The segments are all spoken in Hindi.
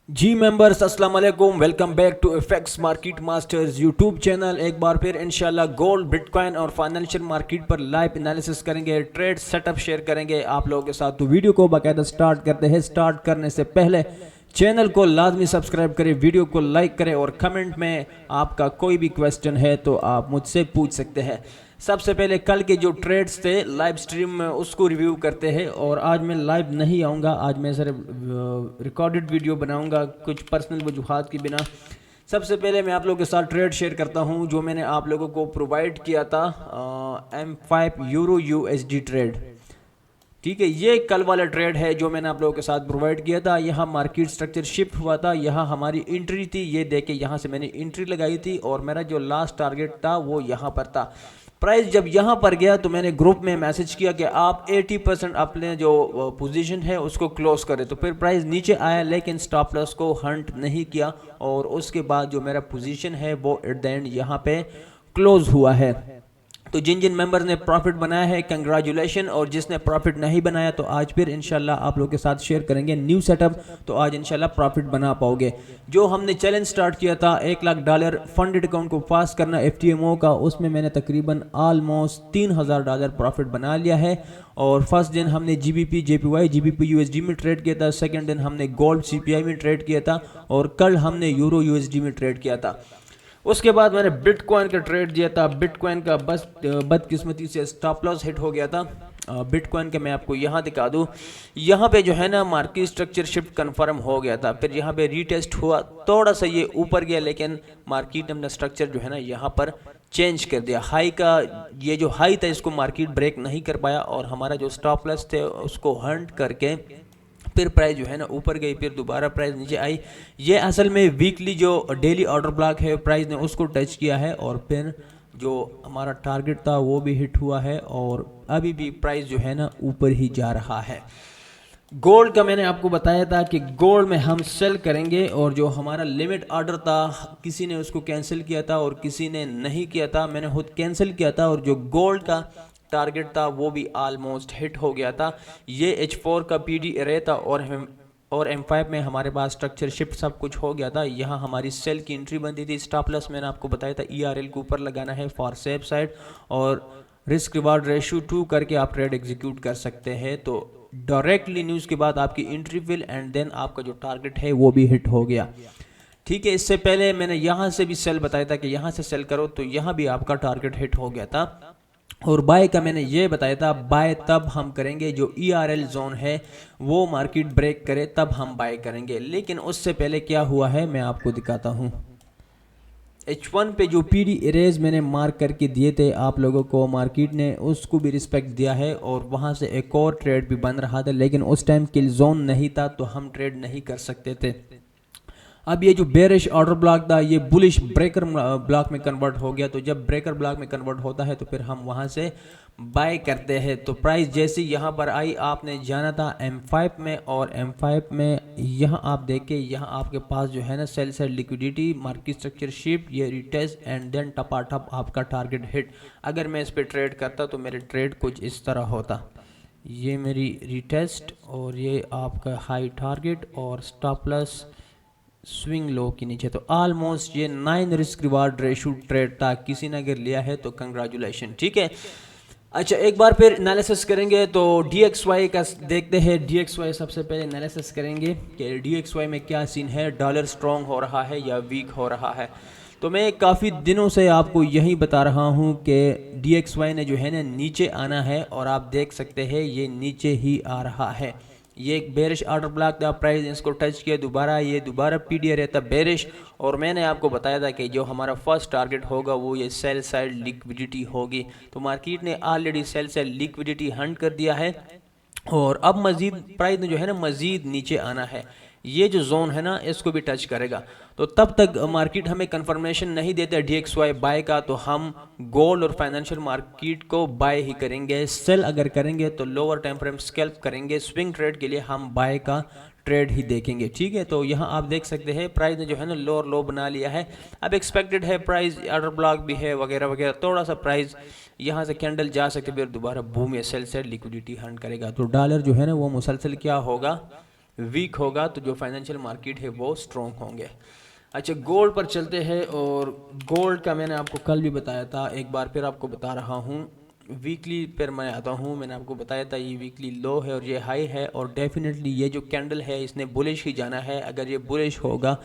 जी मेंबर्स, अस्सलाम वालेकुम। Welcome back to FX Market Masters YouTube channel. एक बार फिर इंशाल्लाह गोल्ड, बिटकॉइन और फाइनेंशियल मार्केट पर लाइव एनालिसिस करेंगे, ट्रेड सेटअप शेयर करेंगे आप लोगों के साथ। तो वीडियो को बाकायदा स्टार्ट करते हैं। स्टार्ट करने से पहले चैनल को लाजमी सब्सक्राइब करें, वीडियो को लाइक करें और कमेंट में आपका कोई भी क्वेश्चन है तो आप मुझसे पूछ सकते हैं। सबसे पहले कल के जो ट्रेड्स थे लाइव स्ट्रीम में उसको रिव्यू करते हैं। और आज मैं लाइव नहीं आऊँगा, आज मैं सिर्फ रिकॉर्डेड वीडियो बनाऊँगा कुछ पर्सनल वजूहात की बिना। सबसे पहले मैं आप लोगों के साथ ट्रेड शेयर करता हूँ जो मैंने आप लोगों को प्रोवाइड किया था, M5 यूरो USD ट्रेड। ठीक है, ये कल वाला ट्रेड है जो मैंने आप लोगों के साथ प्रोवाइड किया था। यहाँ मार्केट स्ट्रक्चर शिफ्ट हुआ था, यहाँ हमारी एंट्री थी, ये देखे यहाँ से मैंने एंट्री लगाई थी और मेरा जो लास्ट टारगेट था वो यहाँ पर था। प्राइस जब यहाँ पर गया तो मैंने ग्रुप में मैसेज किया कि आप 80% अपने जो पोजीशन है उसको क्लोज करें। तो फिर प्राइस नीचे आया लेकिन स्टॉप लॉस को हंट नहीं किया और उसके बाद जो मेरा पोजीशन है वो एट द एंड यहाँ पे क्लोज हुआ है। तो जिन जिन मेंबर्स ने प्रॉफिट बनाया है कंग्रेचुलेशन, और जिसने प्रॉफिट नहीं बनाया तो आज फिर इंशाल्लाह आप लोगों के साथ शेयर करेंगे न्यू सेटअप, तो आज इंशाल्लाह प्रॉफिट बना पाओगे। जो हमने चैलेंज स्टार्ट किया था $1,00,000 फंडेड अकाउंट को पास करना FTMO का, उसमें मैंने तकरीबन ऑलमोस्ट $3,000 प्रॉफिट बना लिया है। और फर्स्ट दिन हमने GBP JPY GBP USD में ट्रेड किया था, सेकेंड दिन हमने गोल्ड CPI में ट्रेड किया था और कल हमने यूरो USD में ट्रेड किया था। उसके बाद मैंने बिटकॉइन का ट्रेड दिया था। बिटकॉइन का बस बदकिस्मती से स्टॉप लॉस हिट हो गया था। बिटकॉइन का मैं आपको यहाँ दिखा दूँ, यहाँ पे जो है ना मार्केट स्ट्रक्चर शिफ्ट कंफर्म हो गया था, फिर यहाँ पे रीटेस्ट हुआ, थोड़ा सा ये ऊपर गया लेकिन मार्केट ने अपना स्ट्रक्चर जो है ना यहाँ पर चेंज कर दिया। हाई का ये जो हाई था इसको मार्केट ब्रेक नहीं कर पाया और हमारा जो स्टॉप लॉस थे उसको हंट करके फिर प्राइस जो है ना ऊपर गई, फिर दोबारा प्राइस नीचे आई। ये असल में वीकली जो डेली ऑर्डर ब्लॉक है प्राइस ने उसको टच किया है और फिर जो हमारा टारगेट था वो भी हिट हुआ है और अभी भी प्राइस जो है ना ऊपर ही जा रहा है। गोल्ड का मैंने आपको बताया था कि गोल्ड में हम सेल करेंगे और जो हमारा लिमिट ऑर्डर था किसी ने उसको कैंसिल किया था और किसी ने नहीं किया था, मैंने खुद कैंसिल किया था और जो गोल्ड का टारगेट था वो भी ऑलमोस्ट हिट हो गया था। ये H4 का PD एरे था और M5 में हमारे पास स्ट्रक्चर शिफ्ट सब कुछ हो गया था। यहाँ हमारी सेल की एंट्री बनती थी। स्टॉप लॉस मैंने आपको बताया था ERL के ऊपर लगाना है फॉर सेफ साइड और रिस्क रिवार्ड रेशियो 2 करके आप ट्रेड एग्जीक्यूट कर सकते हैं। तो डायरेक्टली न्यूज़ के बाद आपकी एंट्री फिल एंड देन आपका जो टारगेट है वो भी हिट हो गया। ठीक है, इससे पहले मैंने यहाँ से भी सेल बताया था कि यहाँ से सेल करो, तो यहाँ भी आपका टारगेट हिट हो गया था। और बाय का मैंने ये बताया था, बाय तब हम करेंगे जो ERL जोन है वो मार्केट ब्रेक करे तब हम बाय करेंगे। लेकिन उससे पहले क्या हुआ है मैं आपको दिखाता हूँ। H1 पे जो PD एरेज मैंने मार्क करके दिए थे आप लोगों को, मार्केट ने उसको भी रिस्पेक्ट दिया है और वहाँ से एक और ट्रेड भी बन रहा था लेकिन उस टाइम किल जोन नहीं था तो हम ट्रेड नहीं कर सकते थे। अब ये जो बेरिश ऑर्डर ब्लॉक था ये बुलिश ब्रेकर ब्लॉक में कन्वर्ट हो गया। तो जब ब्रेकर ब्लॉक में कन्वर्ट होता है तो फिर हम वहाँ से बाय करते हैं। तो प्राइस जैसे यहाँ पर आई आपने जाना था M5 में और M5 में यहाँ आप देखें, यहाँ आपके पास जो है ना sell side liquidity, market structure shift, ये रिटेस्ट एंड देन टपाटप आपका टारगेट हिट। अगर मैं इस पर ट्रेड करता तो मेरे ट्रेड कुछ इस तरह होता, ये मेरी रिटेस्ट और ये आपका हाई टारगेट और स्टॉप लॉस स्विंग लो के नीचे। तो ऑलमोस्ट ये 9 रिस्क रिवार्ड रेशो ट्रेड था, किसी ने अगर लिया है तो कंग्रेचुलेशन। ठीक है, अच्छा एक बार फिर एनालिसिस करेंगे तो DXY का देखते हैं। DXY सबसे पहले एनालिसिस करेंगे कि DXY में क्या सीन है, डॉलर स्ट्रॉन्ग हो रहा है या वीक हो रहा है। तो मैं काफ़ी दिनों से आपको यही बता रहा हूँ कि DXY ने जो है ना नीचे आना है और आप देख सकते हैं ये नीचे ही आ रहा है। ये एक बेरिश ऑर्डर ब्लॉक था, प्राइस इसको टच किया दोबारा, ये दोबारा PD रहता बेरिश। और मैंने आपको बताया था कि जो हमारा फर्स्ट टारगेट होगा वो ये सेल साइड लिक्विडिटी होगी। तो मार्केट ने already sell side liquidity Hunt कर दिया है और अब मजीद प्राइस ने जो है ना मजीद नीचे आना है। ये जो जोन है ना इसको भी टच करेगा। तो तब तक मार्केट हमें कंफर्मेशन नहीं देता DXY बाय का, तो हम गोल्ड और फाइनेंशियल मार्केट को बाय ही करेंगे। सेल अगर करेंगे तो लोअर टाइम फ्रेम स्कैल्प करेंगे, स्विंग ट्रेड के लिए हम बाय का ट्रेड ही देखेंगे। ठीक है, तो यहाँ आप देख सकते हैं प्राइस ने जो है ना लोअर लो बना लिया है। अब एक्सपेक्टेड है प्राइस ऑर्डर ब्लॉक भी है वगैरह वगैरह, थोड़ा सा प्राइस यहाँ से कैंडल जा सकते फिर दोबारा बूम या सेल से लिक्विडिटी हंट करेगा। तो डॉलर जो है ना वो मुसलसल क्या होगा, वीक होगा तो जो फाइनेंशियल मार्केट है वो स्ट्रॉन्ग होंगे। अच्छा, गोल्ड पर चलते हैं। और गोल्ड का मैंने आपको कल भी बताया था, एक बार फिर आपको बता रहा हूँ। वीकली पर मैं आता हूँ, मैंने आपको बताया था ये वीकली लो है और ये हाई है, और डेफिनेटली ये जो कैंडल है इसने बुलिश ही जाना है। अगर ये बुलिश होगा,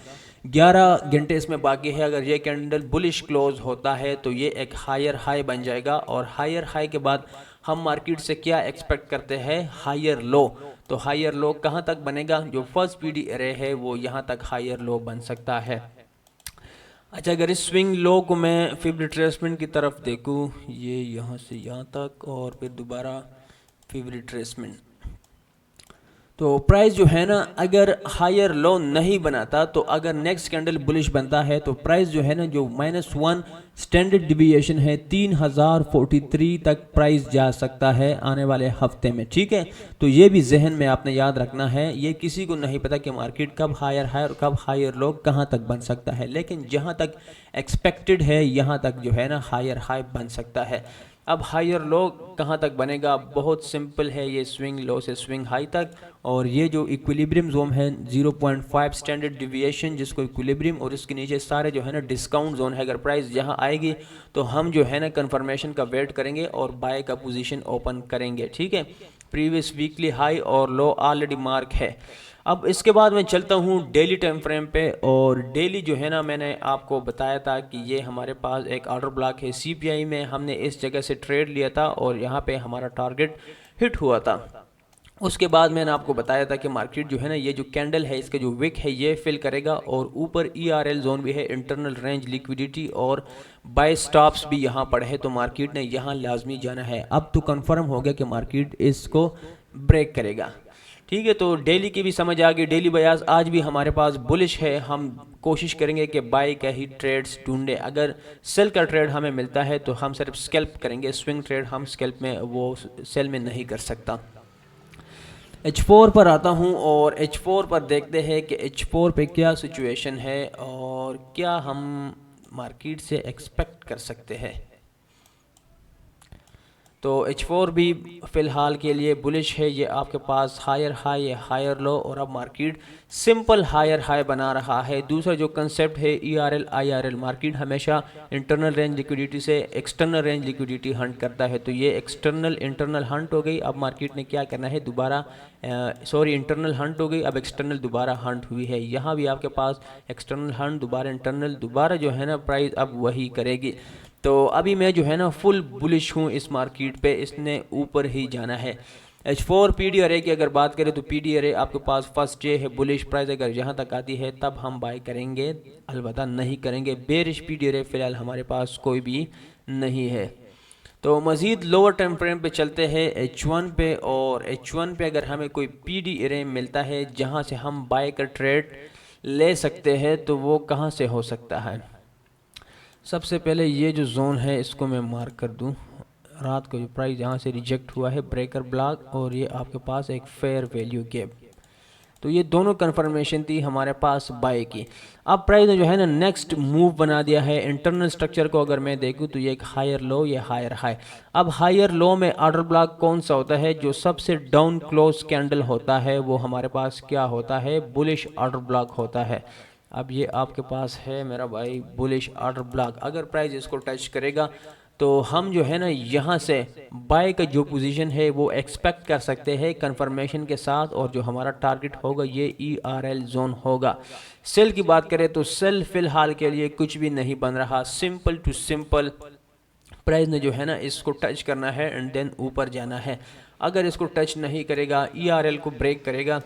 11 घंटे इसमें बाकी है, अगर ये कैंडल बुलिश क्लोज होता है तो ये एक हायर हाई बन जाएगा। और हायर हाई के बाद हम मार्केट से क्या एक्सपेक्ट करते हैं, हायर लो। तो हायर लो कहाँ तक बनेगा, जो फर्स्ट पीडी एरे है वो यहाँ तक हायर लो बन सकता है। अच्छा, अगर इस स्विंग लो को मैं फिब रिट्रेसमेंट की तरफ देखूँ, ये यहाँ से यहाँ तक और फिर दोबारा फिब रिट्रेसमेंट, तो प्राइस जो है ना, अगर हायर लो नहीं बनाता तो अगर नेक्स्ट कैंडल बुलिश बनता है तो प्राइस जो है ना, जो -1 स्टैंडर्ड डिविएशन है 3043 तक प्राइस जा सकता है आने वाले हफ्ते में। ठीक है, तो ये भी जहन में आपने याद रखना है। ये किसी को नहीं पता कि मार्केट कब हायर हाई और कब हायर लो कहाँ तक बन सकता है, लेकिन जहाँ तक एक्सपेक्टेड है यहाँ तक जो है ना हायर हाई बन सकता है। अब हायर लो कहाँ तक बनेगा, बहुत सिंपल है, ये स्विंग लो से स्विंग हाई तक। और ये जो इक्विलिब्रियम जोन है 0.5 स्टैंडर्ड डिविएशन, जिसको इक्विलिब्रियम, और इसके नीचे सारे जो है ना डिस्काउंट जोन है। अगर प्राइस यहाँ आएगी तो हम जो है ना कंफर्मेशन का वेट करेंगे और बाय का पोजीशन ओपन करेंगे। ठीक है, प्रीवियस वीकली हाई और लो ऑलरेडी मार्क है। अब इसके बाद मैं चलता हूँ डेली टाइम फ्रेम पे। और डेली जो है ना, मैंने आपको बताया था कि ये हमारे पास एक ऑर्डर ब्लॉक है सीपीआई में, हमने इस जगह से ट्रेड लिया था और यहाँ पे हमारा टारगेट हिट हुआ था। उसके बाद मैंने आपको बताया था कि मार्केट जो है ना, ये जो कैंडल है इसका जो विक है ये फिल करेगा, और ऊपर ERL जोन भी है, इंटरनल रेंज लिक्विडिटी, और बाय स्टॉप्स भी यहाँ पर है, तो मार्केट ने यहाँ लाजमी जाना है। अब तो कंफर्म हो गया कि मार्केट इसको ब्रेक करेगा। ठीक है, तो डेली की भी समझ आ गई। डेली बयास आज भी हमारे पास बुलिश है, हम कोशिश करेंगे कि बाय का ही ट्रेड्स ढूंढे। अगर सेल का ट्रेड हमें मिलता है तो हम सिर्फ स्कैल्प करेंगे, स्विंग ट्रेड हम स्कैल्प में, वो सेल में नहीं कर सकता। H4 पर आता हूँ, और H4 पर देखते हैं कि H4 पे क्या सिचुएशन है और क्या हम मार्केट से एक्सपेक्ट कर सकते हैं। तो H4 भी फ़िलहाल के लिए बुलिश है। ये आपके पास हायर हाई है, हायर लो, और अब मार्केट सिंपल हायर हाई बना रहा है। दूसरा जो कंसेप्ट है ERL IRL, मार्केट हमेशा इंटरनल रेंज लिक्विडिटी से एक्सटर्नल रेंज लिक्विडिटी हंट करता है, तो ये एक्सटर्नल इंटरनल हंट हो गई। अब मार्केट ने क्या करना है, दोबारा इंटरनल हंट हो गई, अब एक्सटर्नल दोबारा हंट हुई है। यहाँ भी आपके पास एक्सटर्नल हंट, दोबारा इंटरनल, दोबारा जो है ना प्राइस अब वही करेगी। तो अभी मैं जो है ना फुल बुलिश हूँ इस मार्केट पे, इसने ऊपर ही जाना है। H4 PD अरे की अगर बात करें तो PD अरे आपके पास फर्स्ट डे है बुलिश, प्राइस अगर यहाँ तक आती है तब हम बाय करेंगे, अलबत्ता नहीं करेंगे। बेरिश PD अरे फिलहाल हमारे पास कोई भी नहीं है। तो मज़ीद लोअर टाइम फ्रेम पे चलते हैं H1 पे, और H1 पे अगर हमें कोई PD अरे मिलता है जहाँ से हम बाय का ट्रेड ले सकते हैं तो वो कहाँ से हो सकता है। सबसे पहले ये जो जोन है इसको मैं मार्क कर दूं, रात को जो प्राइस यहाँ से रिजेक्ट हुआ है, ब्रेकर ब्लॉक, और ये आपके पास एक फेयर वैल्यू गैप। तो ये दोनों कंफर्मेशन थी हमारे पास बाय की। अब प्राइस ने जो है ना नेक्स्ट मूव बना दिया है। इंटरनल स्ट्रक्चर को अगर मैं देखूं तो ये एक हायर लो, ये हायर हाई। अब हायर लो में ऑर्डर ब्लॉक कौन सा होता है, जो सबसे डाउन क्लोज कैंडल होता है वो हमारे पास क्या होता है, बुलिश ऑर्डर ब्लॉक होता है। अब ये आपके पास है मेरा भाई बुलिश ऑर्डर ब्लॉक, अगर प्राइस इसको टच करेगा तो हम जो है ना यहाँ से बाय का जो पोजीशन है वो एक्सपेक्ट कर सकते हैं कंफर्मेशन के साथ, और जो हमारा टारगेट होगा ये ERL जोन होगा। सेल की बात करें तो सेल फिलहाल के लिए कुछ भी नहीं बन रहा, सिंपल टू सिंपल प्राइस ने जो है ना इसको टच करना है एंड देन ऊपर जाना है। अगर इसको टच नहीं करेगा, ERL को ब्रेक करेगा,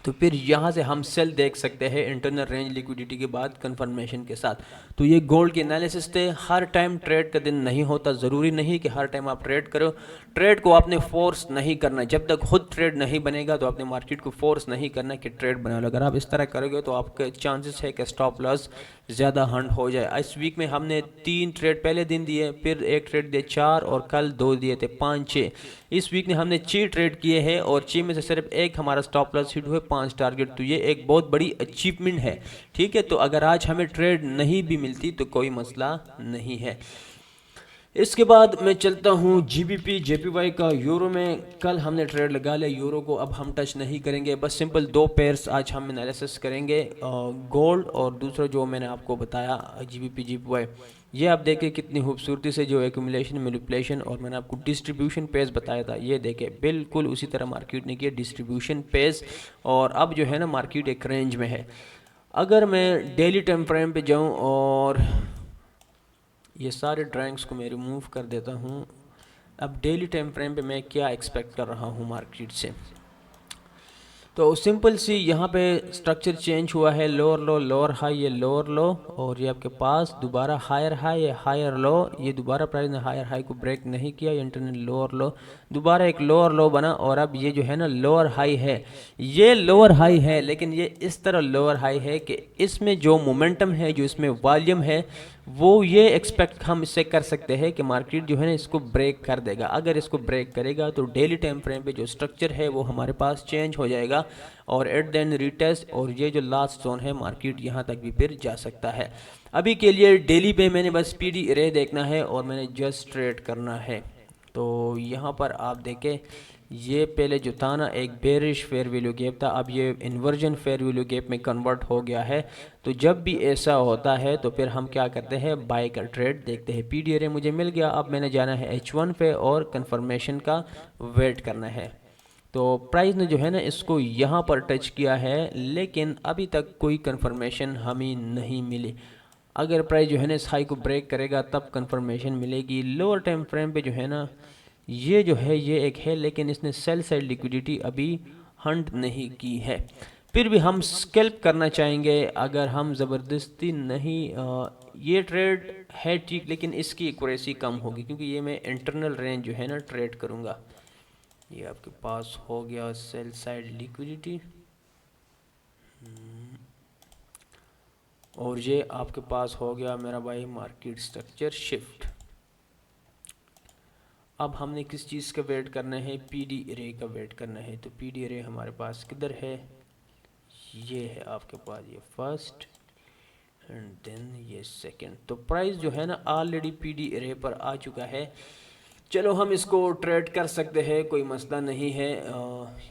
तो फिर यहाँ से हम सेल देख सकते हैं इंटरनल रेंज लिक्विडिटी के बाद कंफर्मेशन के साथ। तो ये गोल्ड के एनालिसिस थे। हर टाइम ट्रेड का दिन नहीं होता, ज़रूरी नहीं कि हर टाइम आप ट्रेड करो। ट्रेड को आपने फोर्स नहीं करना, जब तक खुद ट्रेड नहीं बनेगा तो आपने मार्केट को फोर्स नहीं करना कि ट्रेड बना लो। अगर आप इस तरह करोगे तो आपके चांसेस है कि स्टॉप लॉस ज़्यादा हंट हो जाए। इस वीक में हमने 3 ट्रेड पहले दिन दिए, फिर 1 ट्रेड दिए 4, और कल 2 दिए थे 5 6। इस वीक में हमने 6 ट्रेड किए हैं और 6 में से सिर्फ 1 हमारा स्टॉप लॉस हिट हुए, 5 टारगेट। तो ये एक बहुत बड़ी अचीवमेंट है। ठीक है, तो अगर आज हमें ट्रेड नहीं भी मिलती तो कोई मसला नहीं है। इसके बाद मैं चलता हूँ जीबीपी जेपीवाई का यूरो में। कल हमने ट्रेड लगा लिया यूरो को, अब हम टच नहीं करेंगे, बस सिंपल दो पेयर्स आज हम एनालिसिस करेंगे, गोल्ड और दूसरा जो मैंने आपको बताया जीबीपी जेपीवाई। ये आप देखें कितनी खूबसूरती से जो एक्यूमुलेशन मैनिपुलेशन और मैंने आपको डिस्ट्रीब्यूशन पेज बताया था, ये देखें बिल्कुल उसी तरह मार्केट ने किया डिस्ट्रीब्यूशन पेज, और अब जो है ना मार्केट एक रेंज में है। अगर मैं डेली टाइम फ्रेम पे जाऊँ और ये सारे ड्राइंग्स को मैं रिमूव कर देता हूँ, अब डेली टाइम फ्रेम पे मैं क्या एक्सपेक्ट कर रहा हूँ मार्केट से, तो सिंपल सी यहाँ पे स्ट्रक्चर चेंज हुआ है, लोअर लो लोअर हाई, ये लोअर लो और ये आपके पास दोबारा हायर हाई, ये हायर लो, ये दोबारा प्राइस ने हायर हाई को ब्रेक नहीं किया, ये इंटरनेट लोअर लो, दोबारा एक लोअर लो बना, और अब ये जो है ना लोअर हाई है, ये लोअर हाई है, लेकिन ये इस तरह लोअर हाई है कि इसमें जो मोमेंटम है, जो इसमें वॉल्यूम है, वो ये एक्सपेक्ट हम इससे कर सकते हैं कि मार्केट जो है ना इसको ब्रेक कर देगा। अगर इसको ब्रेक करेगा तो डेली टाइम फ्रेम पे जो स्ट्रक्चर है वो हमारे पास चेंज हो जाएगा और एट देन रीटेस्ट, और ये जो लास्ट जोन है मार्केट यहाँ तक भी फिर जा सकता है। अभी के लिए डेली पे मैंने बस पीडी रे देखना है और मैंने जस्ट ट्रेड करना है। तो यहाँ पर आप देखें ये पहले जो था ना एक बेरिश फेयर वैल्यू गैप था, अब ये इन्वर्जन फेयर वैल्यू गैप में कन्वर्ट हो गया है। तो जब भी ऐसा होता है तो फिर हम क्या करते हैं, बाय का ट्रेड देखते हैं। पी डी आर मुझे मिल गया, अब मैंने जाना है H1 पे और कंफर्मेशन का वेट करना है। तो प्राइस ने जो है ना इसको यहाँ पर टच किया है, लेकिन अभी तक कोई कंफर्मेशन हमें नहीं मिली। अगर प्राइस जो है ना इस हाई को ब्रेक करेगा तब कंफर्मेशन मिलेगी। लोअर टाइम फ्रेम पे जो है ना ये जो है ये एक है, लेकिन इसने सेल साइड लिक्विडिटी अभी हंट नहीं की है। फिर भी हम स्कैल्प करना चाहेंगे, अगर हम ज़बरदस्ती नहीं, ये ट्रेड है ठीक, लेकिन इसकी एक्यूरेसी कम होगी क्योंकि ये मैं इंटरनल रेंज जो है ना ट्रेड करूँगा। ये आपके पास हो गया सेल साइड लिक्विडिटी, और ये आपके पास हो गया मेरा भाई मार्केट स्ट्रक्चर शिफ्ट। अब हमने किस चीज़ का वेट करना है, पीडी रे का वेट करना है। तो पीडी रे हमारे पास किधर है, ये है आपके पास, ये फर्स्ट एंड देन ये सेकंड। तो प्राइस जो है ना ऑलरेडी पीडी रे पर आ चुका है। चलो हम इसको ट्रेड कर सकते हैं, कोई मसला नहीं है।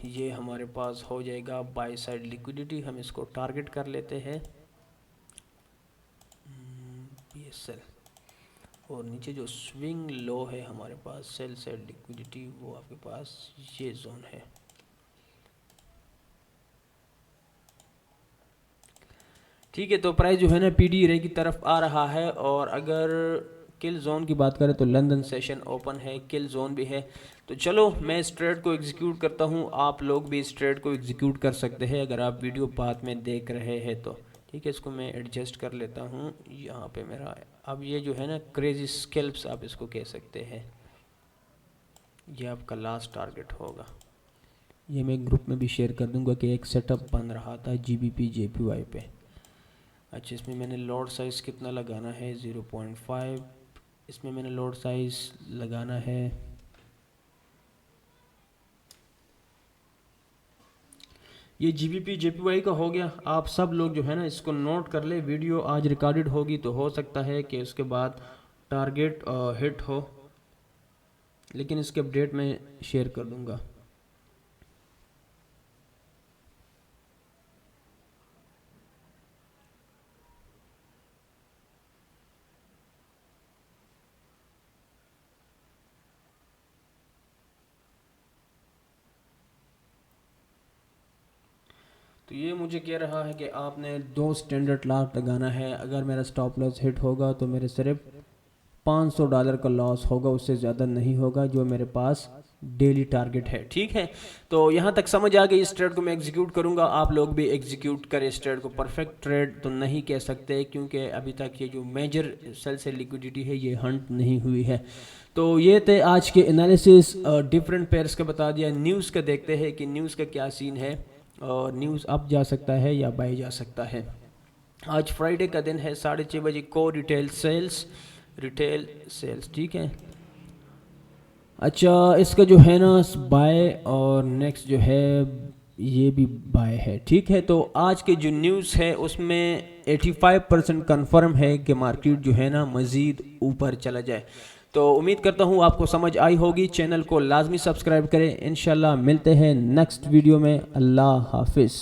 ये हमारे पास हो जाएगा बाय साइड लिक्विडिटी, हम इसको टारगेट कर लेते हैं PSL, और नीचे जो स्विंग लो है हमारे पास सेल साइड लिक्विडिटी, वो आपके पास ये जोन है। ठीक है, तो प्राइस जो है ना पीडी रे की तरफ आ रहा है। और अगर किल जोन की बात करें तो लंदन सेशन ओपन है, किल जोन भी है। तो चलो मैं इस ट्रेड को एग्जीक्यूट करता हूँ, आप लोग भी इस ट्रेड को एग्जीक्यूट कर सकते हैं अगर आप वीडियो बाद में देख रहे हैं तो। ठीक है, इसको मैं एडजस्ट कर लेता हूँ यहाँ पे मेरा। अब ये जो है ना क्रेजी स्कैल्प्स आप इसको कह सकते हैं, ये आपका लास्ट टारगेट होगा। ये मैं ग्रुप में भी शेयर कर दूंगा कि एक सेटअप बन रहा था जीबीपी जेपीवाई पे। अच्छा, इसमें मैंने लोड साइज़ कितना लगाना है, 0.5। इसमें मैंने लोड साइज़ लगाना है ये जीबीपी जेपीवाई का हो गया। आप सब लोग जो है ना इसको नोट कर ले, वीडियो आज रिकॉर्डेड होगी तो हो सकता है कि उसके बाद टारगेट हिट हो, लेकिन इसके अपडेट मैं शेयर कर दूंगा। तो ये मुझे कह रहा है कि आपने 2 स्टैंडर्ड लॉट लगाना है। अगर मेरा स्टॉप लॉस हिट होगा तो मेरे सिर्फ $500 का लॉस होगा, उससे ज़्यादा नहीं होगा, जो मेरे पास डेली टारगेट है। ठीक है, तो यहाँ तक समझ आ गई। इस ट्रेड को मैं एग्जीक्यूट करूँगा, आप लोग भी एग्जीक्यूट करें इस ट्रेड को। परफेक्ट ट्रेड तो नहीं कह सकते क्योंकि अभी तक ये जो मेजर सेल से लिक्विडिटी है ये हंट नहीं हुई है। तो ये थे आज के एनालिसिस, डिफरेंट पेयर्स का बता दिया। न्यूज़ का देखते हैं कि न्यूज़ का क्या सीन है, और न्यूज़ अप जा सकता है या बाय जा सकता है। आज फ्राइडे का दिन है, 6:30 बजे को रिटेल सेल्स। ठीक है, अच्छा इसका जो है ना बाय, और नेक्स्ट जो है ये भी बाय है। ठीक है, तो आज के जो न्यूज़ है उसमें 85% कन्फर्म है कि मार्केट जो है ना मज़ीद ऊपर चला जाए। तो उम्मीद करता हूँ आपको समझ आई होगी। चैनल को लाजमी सब्सक्राइब करें। इंशाल्लाह मिलते हैं नेक्स्ट वीडियो में। अल्लाह हाफिज़।